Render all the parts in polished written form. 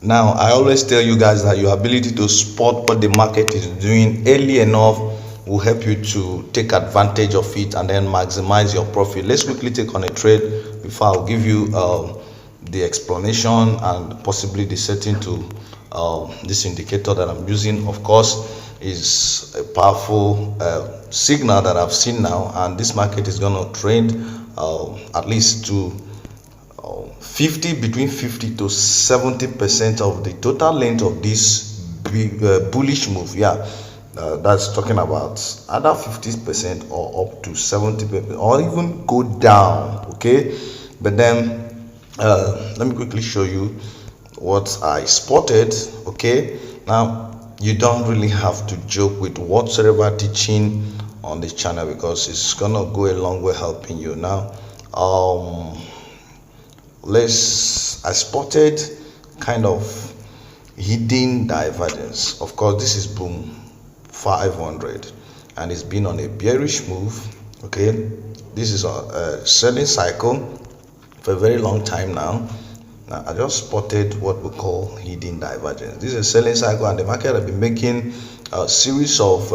Now, I always tell you guys that your ability to spot what the market is doing early enough will help you to take advantage of it and then maximize your profit. Let's quickly take on a trade before I'll give you the explanation and possibly the setting to this indicator that I'm using. Of course, is a powerful signal that I've seen now, and this market is going to trend at least to 50 between 50 to 70% of the total length of this bullish move. That's talking about either 50% or up to 70%, or even go down. Okay, but then let me quickly show you what I spotted. Okay, now you don't really have to joke with whatsoever teaching on this channel, because it's gonna go a long way helping you. Now I spotted kind of hidden divergence. Of course, this is boom 500 and it's been on a bearish move. Okay, this is a selling cycle for a very long time now. I just spotted what we call hidden divergence. This is a selling cycle, and the market has been making a series of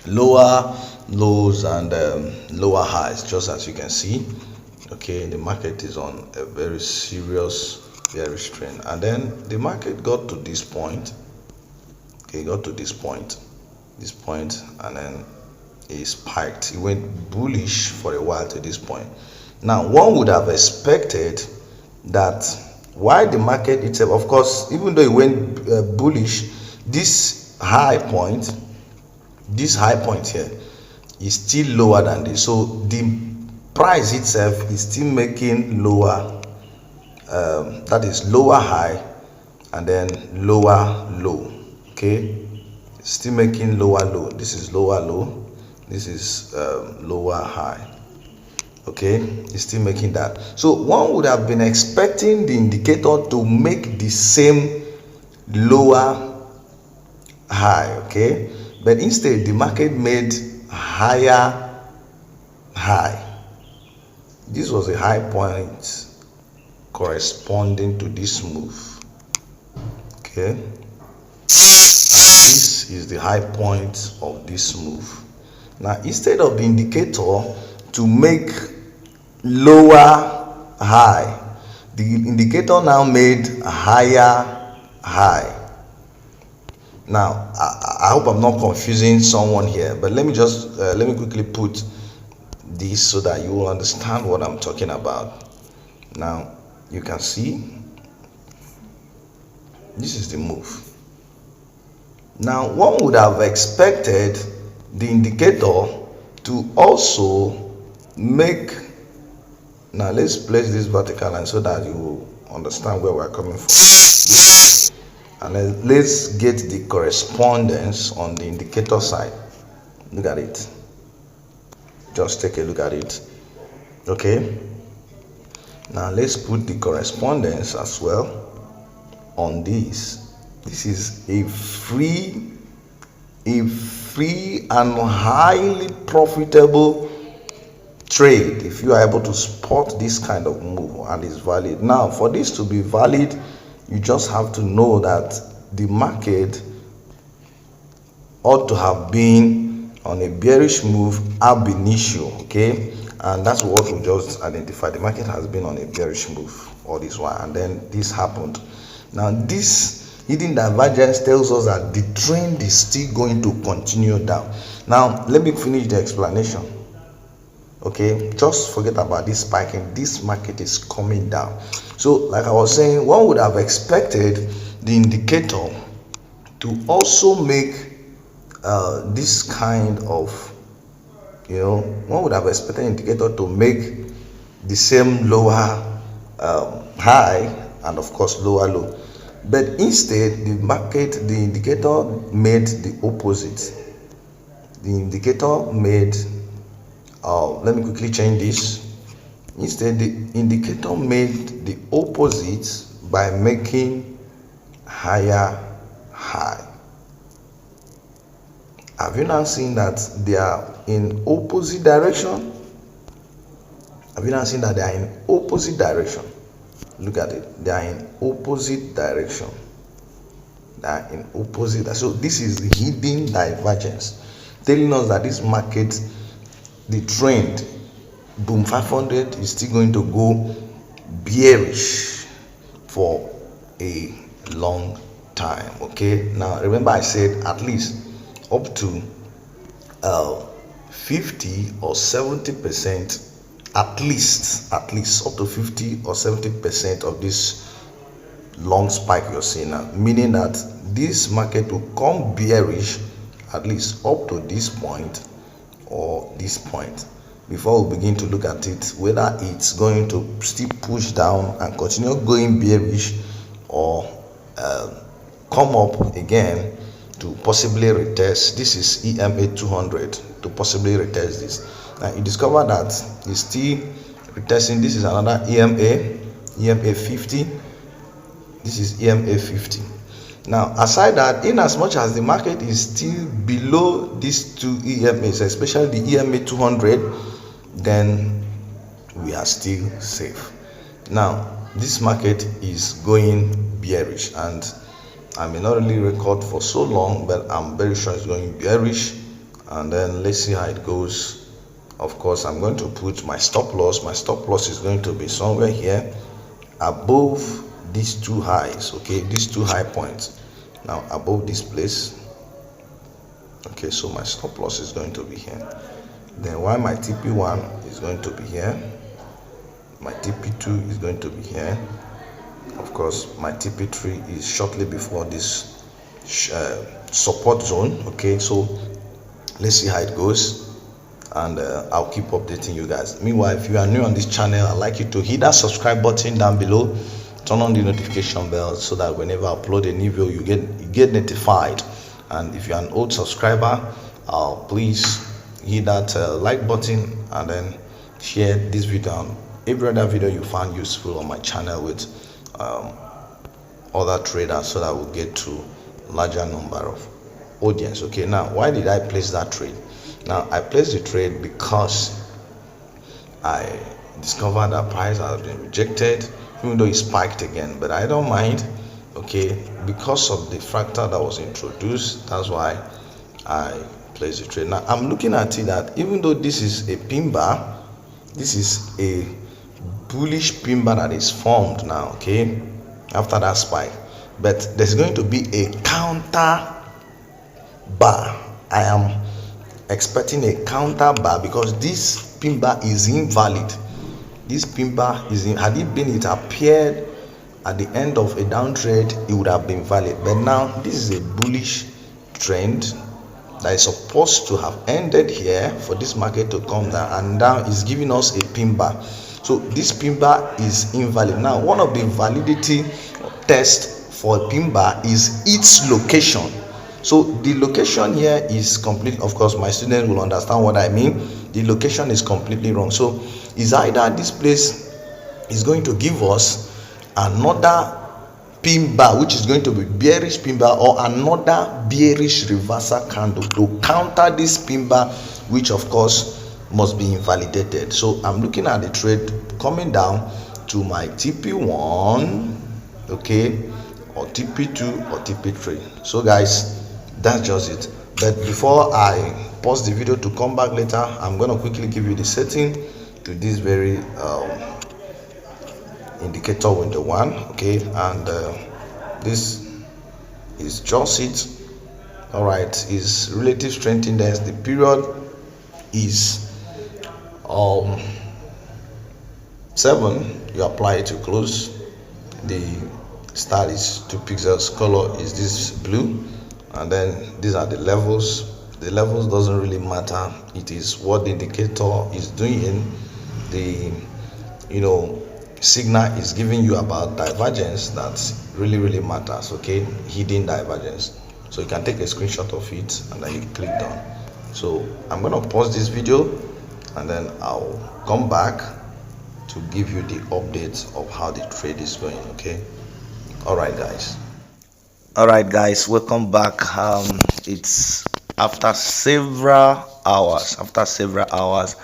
lower lows and lower highs, just as you can see. Okay, the market is on a very serious bearish trend, and then the market got to this point. Okay, got to this point, and then it spiked. It went bullish for a while to this point. Now, one would have expected that while the market itself, of course, even though it went bullish, this high point here is still lower than this. So the price itself is still making lower, that is lower high and then lower low. Okay, it's still making lower low. This is lower low, this is lower high. Okay, it's still making that. So one would have been expecting the indicator to make the same lower high. Okay, but instead the market made higher high. This was a high point corresponding to this move. Okay, and this is the high point of this move. Now, instead of the indicator to make lower high, the indicator now made higher high. Now, I hope I'm not confusing someone here, but let me quickly put this so that you will understand what I'm talking about. Now, you can see this is the move. Now, one would have expected the indicator to also make, now let's place this vertical line so that you will understand where we're coming from. And then let's get the correspondence on the indicator side. Look at it. Just take a look at it. Okay, now let's put the correspondence as well on this. This is a free and highly profitable trade if you are able to spot this kind of move and it's valid. Now, for this to be valid, you just have to know that the market ought to have been on a bearish move ab initio. Okay, and that's what we just identified. The market has been on a bearish move all this while, and then this happened. Now, this hidden divergence tells us that the trend is still going to continue down. Now, let me finish the explanation. Okay, just forget about this spiking. This market is coming down. So, like I was saying, one would have expected the indicator to also make this kind of, one would have expected the indicator to make the same lower high and of course lower low. But instead, the indicator made the opposite. The indicator made, let me quickly change this. Instead, the indicator made the opposite by making higher high. Have you now seen that they are in opposite direction? Have you now seen that they are in opposite direction? look at it, they are in opposite direction. They are in opposite. So this is the hidden divergence, telling us that this market, the trend boom 500 is still going to go bearish for a long time. Okay, now remember I said at least up to 50 or 70%, at least up to 50 or 70% of this long spike you're seeing now, meaning that this market will come bearish at least up to this point or this point before we begin to look at it, whether it's going to still push down and continue going bearish, or come up again to possibly retest. This is EMA 200 to possibly retest this. Now you discover that it's still retesting. This is another EMA 50. This is EMA 50. Now aside that, in as much as the market is still below these two EMAs, especially the EMA 200, then we are still safe. Now this market is going bearish, and I may not really record for so long, but I'm very sure it's going bearish. And then let's see how it goes. Of course, I'm going to put my stop loss. My stop loss is going to be somewhere here above these two highs. Okay, these two high points. Now above this place. Okay, so my stop loss is going to be here. Then while my TP1 is going to be here, my TP2 is going to be here. Of course, my TP3 is shortly before this support zone. Okay, so let's see how it goes, and I'll keep updating you guys. Meanwhile, if you are new on this channel, I'd like you to hit that subscribe button down below, turn on the notification bell so that whenever I upload a new video, you get notified. And if you're an old subscriber, please hit that like button and then share this video on every other video you found useful on my channel with other traders, so that we'll get to larger number of audience. Okay, now why did I place that trade? Now I placed the trade because I discovered that price has been rejected, even though it spiked again, but I don't mind. Okay, because of the fractal that was introduced, that's why I placed the trade. Now I'm looking at it that even though this is a pin bar, this is a bullish pin bar that is formed now, okay, after that spike, but there's going to be a counter bar. I am expecting a counter bar because this pin bar is invalid. This pin bar is had it appeared at the end of a downtrend, it would have been valid, but now this is a bullish trend that is supposed to have ended here for this market to come down, and now is giving us a pin bar. So this pin bar is invalid. Now one of the validity tests for a pin bar is its location. So the location here is complete. Of course my students will understand what I mean. The location is completely wrong. So it's either this place is going to give us another pin bar, which is going to be bearish pin bar, or another bearish reversal candle to counter this pin bar, which of course must be invalidated. So I'm looking at the trade coming down to my TP1, okay, or TP2 or TP3. So guys, that's just it. But before I pause the video to come back later, I'm going to quickly give you the setting to this very indicator window 1, okay, and this is just it. All right, is relative strength index. The period is 7. You apply it to close. The start is 2 pixels. Color is this blue, and then these are the levels. The levels doesn't really matter. It is what the indicator is doing. The signal is giving you about divergence that really matters. Okay, hidden divergence. So you can take a screenshot of it and then you click done. So I'm gonna pause this video and then I'll come back to give you the updates of how the trade is going. Okay, all right guys, welcome back. It's after several hours,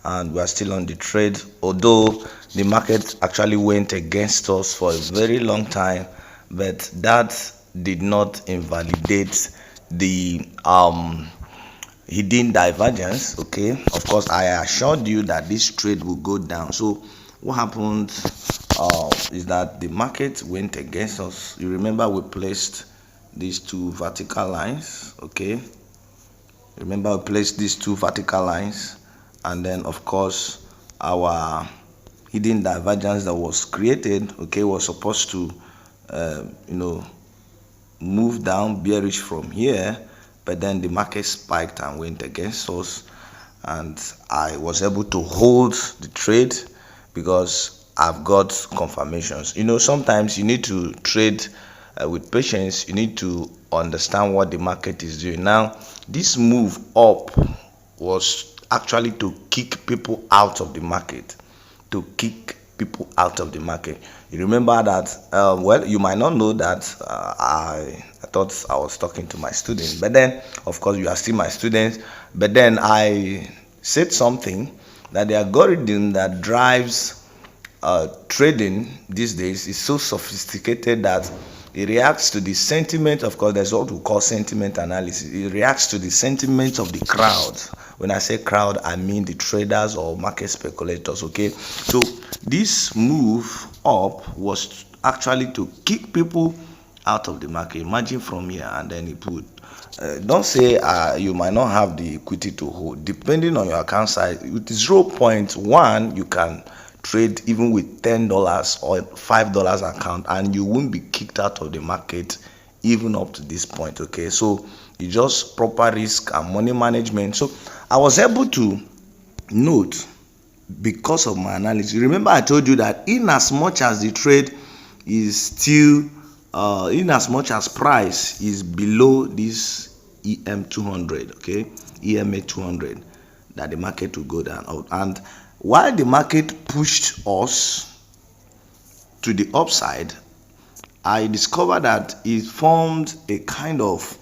and we are still on the trade, although the market actually went against us for a very long time, but that did not invalidate the hidden divergence. Okay, of course I assured you that this trade will go down. So what happened is that the market went against us. You remember we placed these two vertical lines. Okay, remember we placed these two vertical lines, and then of course our hidden divergence that was created, okay, was supposed to move down bearish from here, but then the market spiked and went against us, and I was able to hold the trade because I've got confirmations. Sometimes you need to trade with patience. You need to understand what the market is doing. Now this move up was actually to kick people out of the market, to kick people out of the market. You remember that, well, you might not know that I thought I was talking to my students, but then of course you are still my students. But then I said something, that the algorithm that drives trading these days is so sophisticated that it reacts to the sentiment. Of course, there's what we call sentiment analysis. It reacts to the sentiment of the crowd. When I say crowd, I mean the traders or market speculators. Okay, so this move up was actually to kick people out of the market. Imagine from here, and then it put. Don't say you might not have the equity to hold. Depending on your account size, with 0.1 you can trade even with $10 or $5 account, and you won't be kicked out of the market even up to this point. Okay, so it's just proper risk and money management. So I was able to note, because of my analysis. Remember I told you that in as much as the trade is still in as much as price is below this EM200, okay, EMA 200, that the market will go down. And while the market pushed us to the upside, I discovered that it formed a kind of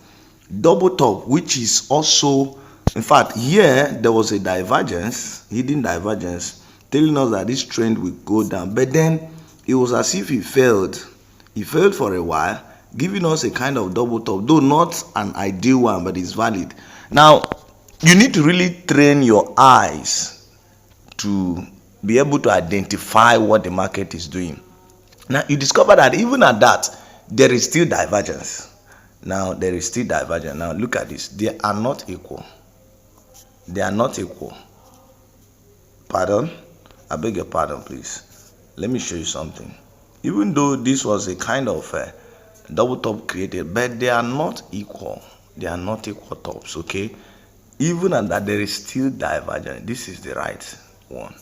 double top, which is also, in fact, here there was a divergence, hidden divergence, telling us that this trend will go down. But then it was as if it failed. It failed for a while, giving us a kind of double top, though not an ideal one, but it's valid. Now, you need to really train your eyes to be able to identify what the market is doing. Now you discover that even at that, there is still divergence. Now there is still divergence. Now look at this. They are not equal. They are not equal. Pardon? I beg your pardon, please. Let me show you something. Even though this was a kind of double top created, but they are not equal. They are not equal tops. Okay. Even at that, there is still divergence. This is the right one.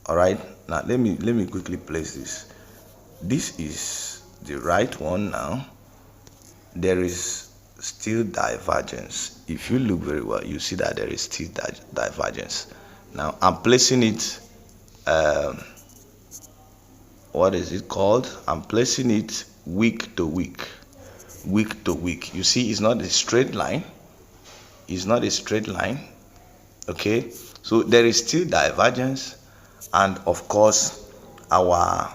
All right, now let me quickly place this. This is the right one. Now there is still divergence. If you look very well, you see that there is still divergence. Now I'm placing it what is it called? I'm placing it week to week. Week to week. You see, it's not a straight line. It's not a straight line. Okay, so there is still divergence, and of course our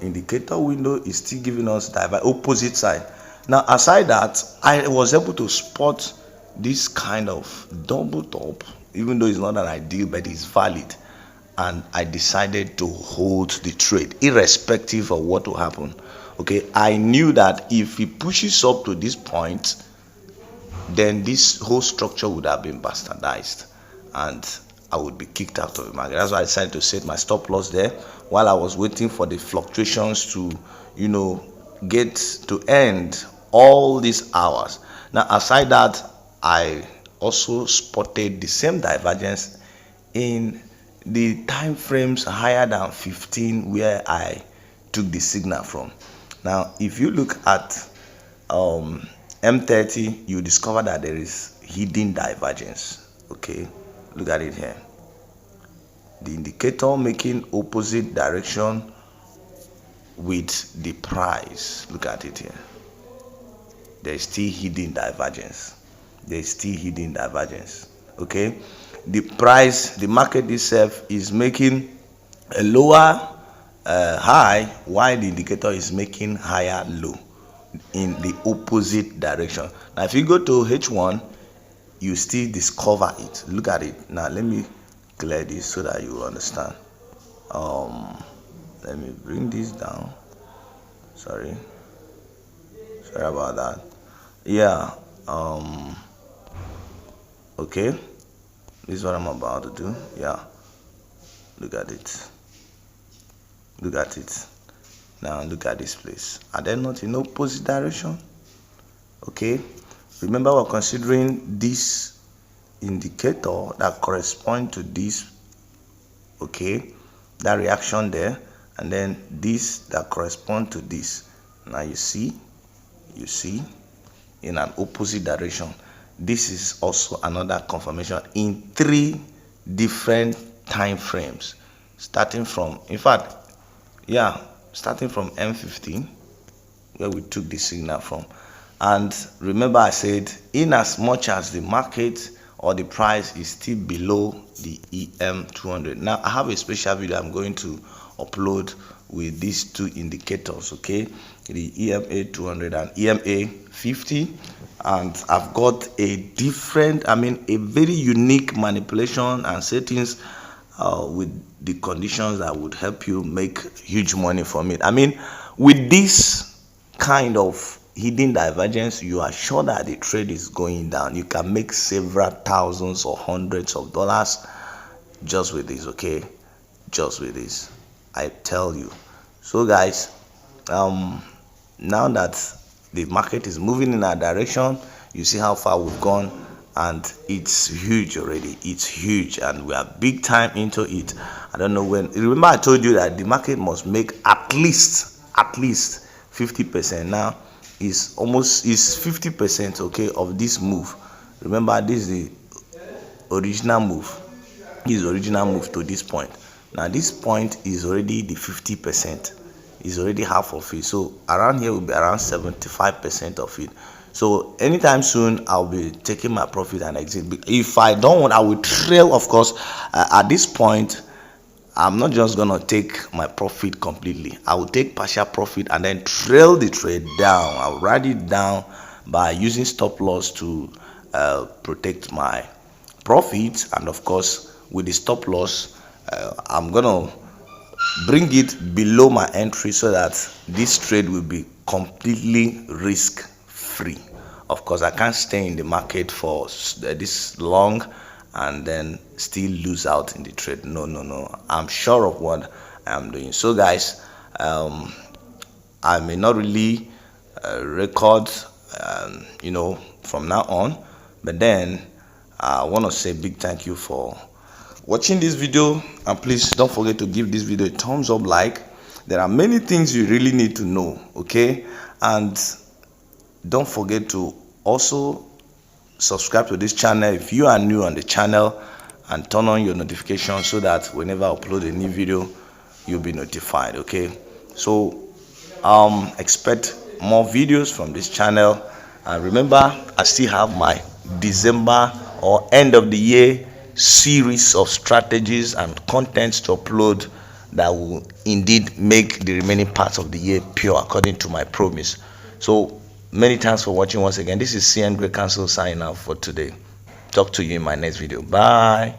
indicator window is still giving us the opposite side. Now aside that, I was able to spot this kind of double top, even though it's not an ideal, but it's valid, and I decided to hold the trade irrespective of what will happen. Okay, I knew that if it pushes up to this point, then this whole structure would have been bastardized and I would be kicked out of the market. That's why I decided to set my stop loss there while I was waiting for the fluctuations to, get to end all these hours. Now, aside that, I also spotted the same divergence in the time frames higher than 15 where I took the signal from. Now, if you look at M30, you discover that there is hidden divergence. Okay, look at it here. The indicator making opposite direction with the price. Look at it here. There is still hidden divergence. There is still hidden divergence. Okay, the price, the market itself is making a lower high while the indicator is making higher low in the opposite direction. Now if you go to H1, you still discover it. Look at it. Now let me clear this so that you understand. Let me bring this down. Sorry about that. Yeah. Okay, this is what I'm about to do. Yeah, look at it. Now look at this place. Are they not in opposite direction? Okay, remember we're considering this indicator that corresponds to this, okay, that reaction there, and then this that corresponds to this. Now you see in an opposite direction. This is also another confirmation in 3 different time frames, starting from, in fact, yeah, starting from M15 where we took the signal from. And remember I said, in as much as the market or the price is still below the EM200. Now I have a special video I'm going to upload with these 2 indicators, okay, the EMA 200 and EMA 50, and I've got a different, a very unique manipulation and settings with the conditions that would help you make huge money from it. With this kind of hidden divergence, you are sure that the trade is going down. You can make several thousands or hundreds of dollars just with this, okay, just with this, I tell you. So guys, now that the market is moving in our direction, you see how far we've gone, and it's huge already. It's huge, and we are big time into it. I don't know when. Remember I told you that the market must make at least 50%. Now is 50%, okay, of this move. Remember, this is the original move. This is the original move to this point. Now this point is already the 50%. Is already half of it. So around here will be around 75% of it. So anytime soon I'll be taking my profit and exit. If I don't want, I will trail, of course. At this point, I'm not just gonna take my profit completely. I will take partial profit and then trail the trade down. I'll write it down by using stop loss to protect my profits, and of course with the stop loss I'm gonna bring it below my entry so that this trade will be completely risk free. Of course, I can't stay in the market for this long and then still lose out in the trade. No, I'm sure of what I'm doing. So guys, I may not really record from now on, but then I want to say big thank you for watching this video, and please don't forget to give this video a thumbs up. Like, there are many things you really need to know, okay? And don't forget to also subscribe to this channel if you are new on the channel, and turn on your notifications so that whenever I upload a new video you'll be notified, okay? So expect more videos from this channel, and remember I still have my December or end of the year series of strategies and contents to upload that will indeed make the remaining parts of the year pure according to my promise. So many thanks for watching once again. This is CN Great Council signing out for today. Talk to you in my next video. Bye.